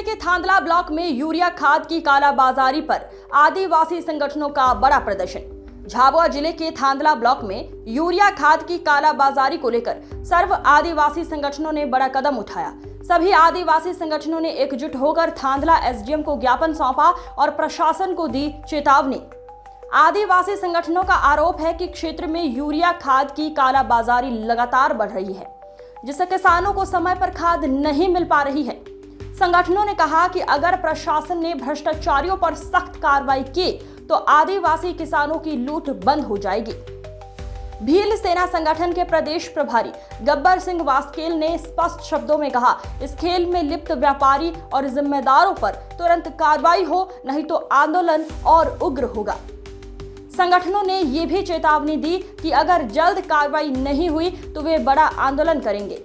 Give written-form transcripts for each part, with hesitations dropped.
के थांदला ब्लॉक में यूरिया खाद की कालाबाजारी पर आदिवासी संगठनों का बड़ा प्रदर्शन। झाबुआ जिले के थांदला ब्लॉक में यूरिया खाद की कालाबाजारी को लेकर सर्व आदिवासी संगठनों ने बड़ा कदम उठाया। सभी आदिवासी संगठनों ने एकजुट होकर थांदला एसडीएम को ज्ञापन सौंपा और प्रशासन को दी चेतावनी। आदिवासी संगठनों का आरोप है कि क्षेत्र में यूरिया खाद की कालाबाजारी लगातार बढ़ रही है, जिससे किसानों को समय पर खाद नहीं मिल पा रही है। संगठनों ने कहा कि अगर प्रशासन ने भ्रष्टाचारियों पर सख्त कार्रवाई की तो आदिवासी किसानों की लूट बंद हो जाएगी। भील सेना संगठन के प्रदेश प्रभारी गब्बर सिंह वास्केल ने स्पष्ट शब्दों में कहा, इस खेल में लिप्त व्यापारी और जिम्मेदारों पर तुरंत कार्रवाई हो, नहीं तो आंदोलन और उग्र होगा। संगठनों ने ये भी चेतावनी दी कि अगर जल्द कार्रवाई नहीं हुई तो वे बड़ा आंदोलन करेंगे।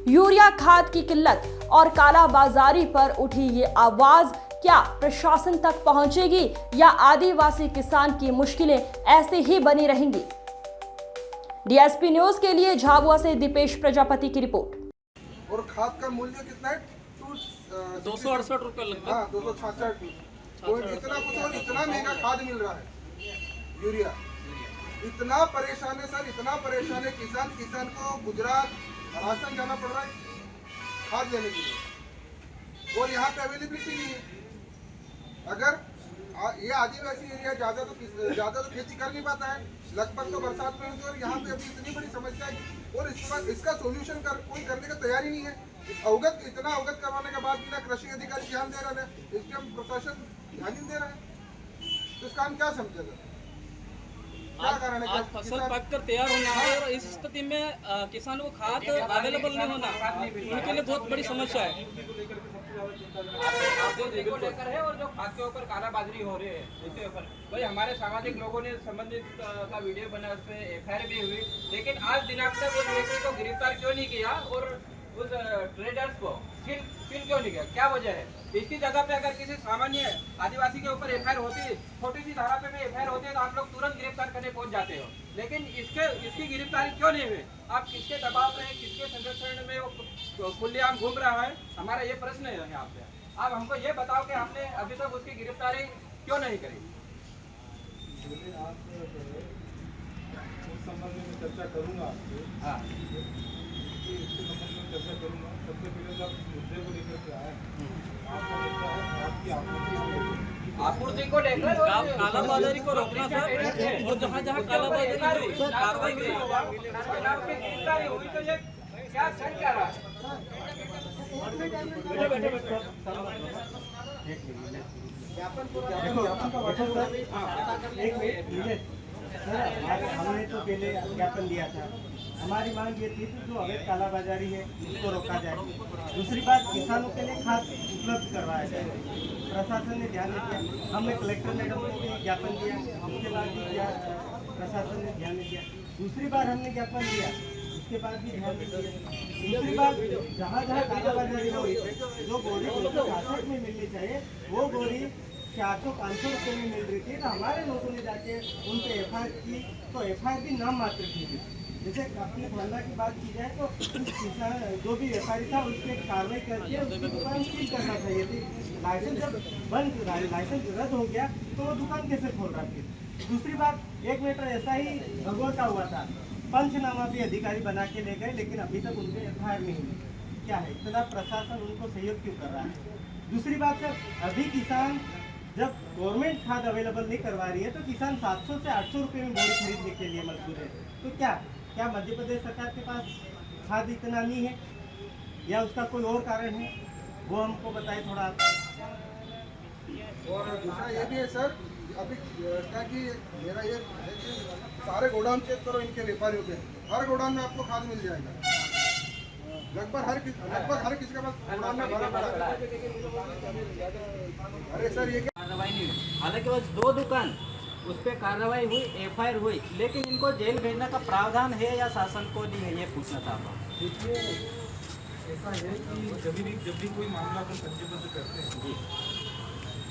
यूरिया खाद की किल्लत और कालाबाजारी पर उठी ये आवाज क्या प्रशासन तक पहुंचेगी या आदिवासी किसान की मुश्किलें ऐसे ही बनी रहेंगी? डीएसपी न्यूज के लिए झाबुआ से दीपेश प्रजापति की रिपोर्ट। और खाद का मूल्य कितना है? 268 रुपये लगभग। हाँ, 266। तो इतना कुछ और इतना महंगा खाद मिल रहा है यूरिया। इतना परेशान है सर, इतना परेशान है किसान को गुजरात राजस्थान जाना पड़ रहा है खाद लेने के लिए, और यहाँ पे अवेलेबिलिटी नहीं है। अगर ये आदिवासी एरिया ज्यादा तो खेती कर नहीं पाता है, लगभग तो बरसात में होती है, और यहाँ पे अभी इतनी बड़ी समस्या है और इसका सोल्यूशन कोई करने का तैयारी नहीं है। इतना अवगत करवाने के बाद भी ना कृषि अधिकारी ध्यान दे रहे हैं, इसके प्रशासन ध्यान नहीं दे रहा है, तो इसका हम क्या समझेगा? क्या कारण है? आज फसल पककर तैयार होना है और इस स्थिति में किसानों को खाद अवेलेबल नहीं होना उनके लिए बहुत बड़ी समस्या है। को लेकर है और जो खाद के ऊपर कालाबाजारी हो रही है उसके ऊपर भाई हमारे सामाजिक लोगों ने संबंधित का वीडियो बना, उस पर एफआईआर भी हुई, लेकिन आज दिनांक तक उस व्यक्ति को गिरफ्तार क्यों नहीं किया और उस ट्रेडर्स को सील क्यों नहीं किया? क्या वजह है? इसकी जगह पे अगर किसी सामान्य आदिवासी के ऊपर एफआईआर होती, छोटी सी धारा पे भी एफआईआर होती है तो आप लोग तुरंत गिरफ्तार करने पहुंच जाते हो, लेकिन इसकी गिरफ्तारी क्यों नहीं हुई? आप किसके दबाव में, किसके संरक्षण में वो खुलेआम घूम रहा है? हमारा ये प्रश्न है यहाँ पे। आप हमको ये बताओ कि आपने अभी तक उसकी गिरफ्तारी क्यों नहीं करी? उस संबंध में चर्चा करूंगा। हाँ, चर्चा करूंगा। सबसे पहले तो आप मुद्दे को लेकर के आए, आपकी आपूर्ति को लेकर कालाबाजारी को रोकना सर, और जहाँ जहाँ कालाबाजारी हुई कार्रवाई हुई। गिरफ्तारी हुई तो ये क्या सर क्या रहा? हमने तो पहले ज्ञापन दिया था। हमारी मांग ये थी कि जो अवैध कालाबाजारी है उसको रोका जाए। दूसरी बात, किसानों के लिए खाद उपलब्ध करवाया जाए। प्रशासन ने ध्यान नहीं दिया। हमने कलेक्टर मैडम को भी ज्ञापन दिया, उसके बाद भी प्रशासन ने ध्यान नहीं दिया। दूसरी बार हमने ज्ञापन दिया, उसके बाद भी ध्यान नहीं दिया। दूसरी बात, जहाँ जहाँ कालाबाजारी हो रही है, जो गोली 266 में मिलनी चाहिए वो गोली 400-500 रुपये में मिल रही थी, तो हमारे लोगों ने जाके उन पर एफआईआर की, तो एफआईआर भी नाम मात्र की थी। जैसे अपने थाना की बात की जाए तो किसान जो भी व्यापारी था उस पर कार्रवाई करके उसकी दुकान सील करना चाहिए थी। लाइसेंस जब बंद, लाइसेंस रद्द हो गया तो वो दुकान कैसे खोल रहा थी? दूसरी बात, 1 मीटर ऐसा ही भगवता हुआ था, पंचनामा भी अधिकारी बना के ले गए, लेकिन अभी तक उनके एफआईआर नहीं हुई। क्या है, इतना प्रशासन उनको सहयोग क्यों कर रहा है? दूसरी बात, सर अभी किसान जब गवर्नमेंट खाद अवेलेबल नहीं करवा रही है तो किसान 700 से 800 रुपये में बोरी खरीदने के लिए मजबूर है। तो क्या मध्य प्रदेश सरकार के पास खाद इतना नहीं है या उसका कोई और कारण है? वो हमको बताए थोड़ा। और दूसरा ये भी है सर, अभी क्या कि मेरा ये है कि सारे गोडाउन चेक करो इनके व्यापारियों के, हर गोडाउन में आपको खाद मिल जाएगा। लगभग हर किसी के पास गोडाउन में भरा पड़ा है। अरे सर ये कार्रवाई नहीं हुई, हालांकि बस 2 दुकान उस पर कार्रवाई हुई, एफआईआर हुई, लेकिन इनको जेल भेजने का प्रावधान है या शासन को नहीं है, ये पूछना था आप। देखिए ऐसा है कि जब भी कोई मामला अपन पंजीबद्ध करते हैं जी,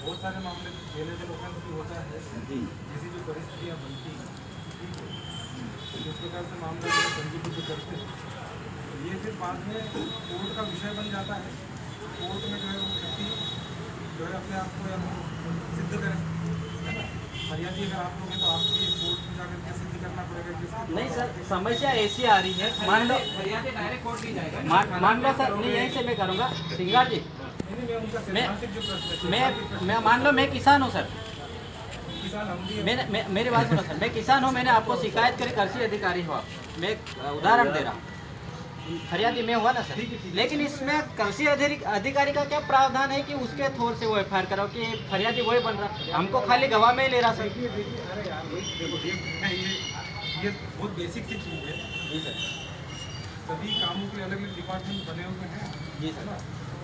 बहुत सारे मामले अवेलेबल होता है जी, जैसी जो परिस्थितियाँ बनती हैं, ठीक है, तो जिस प्रकार से मामला पंजीबद्ध करते हैं, ये फिर बाद में कोर्ट का विषय बन जाता है। कोर्ट में जो है वो व्यक्ति जो है अपने आप को सिद्ध करें, है ना। फरियादी अगर आप लोग हैं तो आपको ये कोर्ट में जाकर के सिद्ध करना पड़ेगा कि इसका नहीं सर, समस्या ऐसी आ रही है, मान लो फरियादी डायरेक्ट कोर्ट भी जाएगा। मान लो सर, नहीं यहीं से मैं करूँगा सिंगार जी। नहीं, मैं उनका सैद्धांतिक जो प्रश्न है, मैं मान लो मैं किसान हूँ सर, किसान हम भी मेरी बात सुनो सर, मैं किसान हूँ, मैंने आपको शिकायत करी, कृषि अधिकारी हुआ, मैं एक उदाहरण दे रहा हूँ, फरियादी मैं हुआ ना सर, लेकिन इसमें कृषि अधिकारी का क्या प्रावधान है कि उसके थोर से वो एफ करो कि फरियादी वही बन रहा, हमको खाली गवाह में ही ले रहा सर। देखिए अरे यार देखो ये बहुत बेसिक सी चीज़ है। जी सर। सभी कामों के अलग अलग डिपार्टमेंट बने हुए हैं, जी है ना।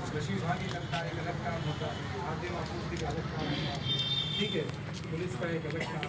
कृषि विभाग एक अलग काम होता है, खाद्य आपूर्ति का अलग काम होता है, ठीक है, पुलिस का एक अलग काम।